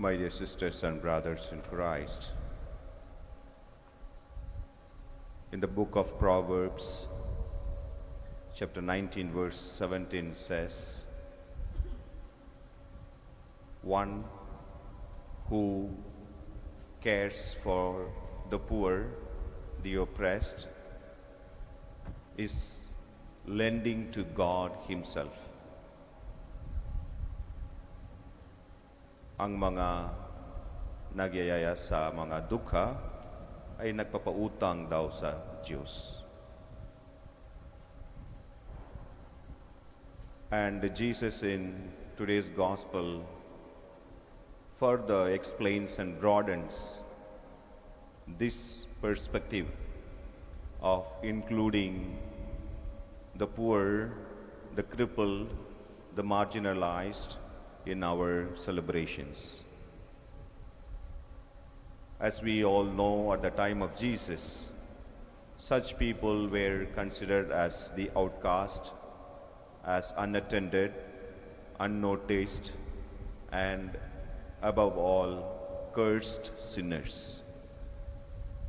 My dear sisters and brothers in Christ, in the book of Proverbs, chapter 19, verse 17 says, "One who cares for the poor, the oppressed, is lending to God Himself." Ang mga nagyayaya sa mga dukha ay nagpapautang daw sa Diyos. And Jesus in today's gospel further explains and broadens this perspective of including the poor, the crippled, the marginalized in our celebrations. As we all know, at the time of Jesus, such people were considered as the outcast, as unattended, unnoticed, and above all, cursed sinners.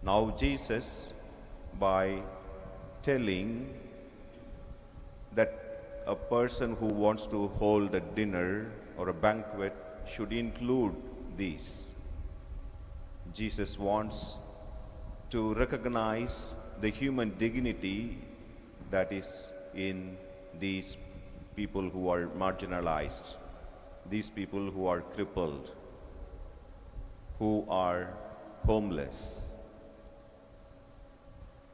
Now Jesus, by telling that a person who wants to hold a dinner or a banquet should include these, Jesus wants to recognize the human dignity that is in these people who are marginalized, these people who are crippled, who are homeless.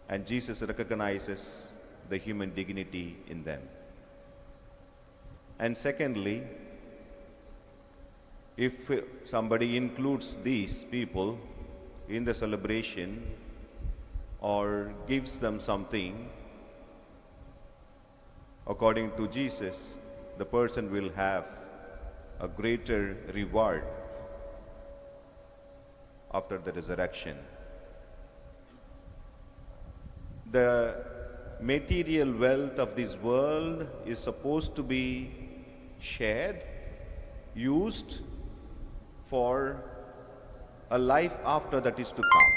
And Jesus recognizes the human dignity in them. And secondly, if somebody includes these people in the celebration or gives them something, according to Jesus, the person will have a greater reward after the resurrection. The material wealth of this world is supposed to be shared, used for a life after that is to come.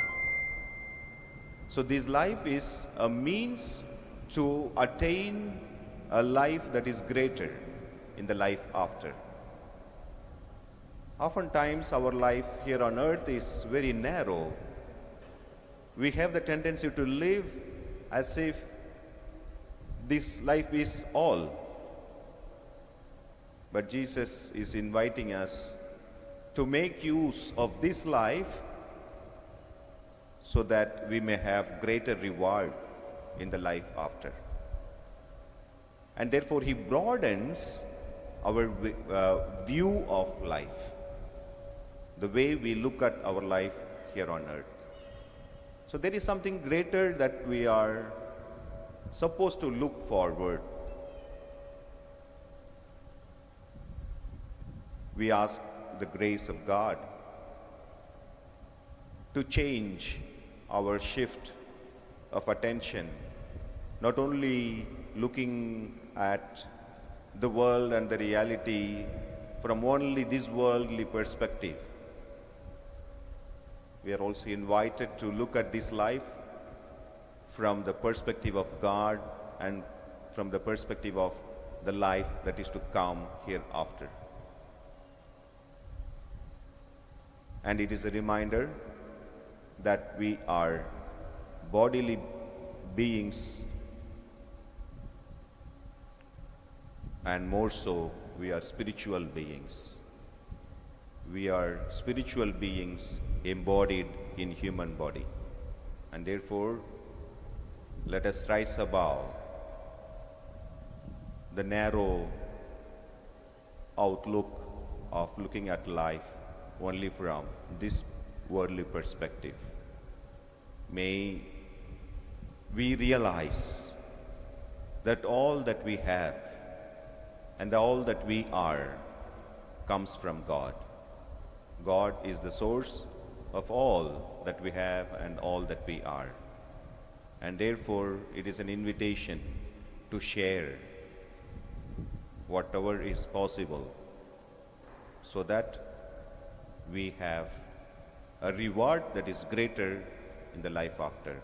So this life is a means to attain a life that is greater in the life after. Oftentimes our life here on earth is very narrow. We have the tendency to live as if this life is all. But Jesus is inviting us to make use of this life so that we may have greater reward in the life after. And therefore He broadens our view of life, the way we look at our life here on earth. So there is something greater that we are supposed to look forward. We ask the grace of God to change our shift of attention, not only looking at the world and the reality from only this worldly perspective. We are also invited to look at this life from the perspective of God and from the perspective of the life that is to come hereafter. And it is a reminder that we are bodily beings, and more so, we are spiritual beings. We are spiritual beings embodied in human body. And therefore, let us rise above the narrow outlook of looking at life only from this worldly perspective. May we realize that all that we have and all that we are comes from God. God is the source of all that we have and all that we are. And therefore, it is an invitation to share whatever is possible so that we have a reward that is greater in the life after.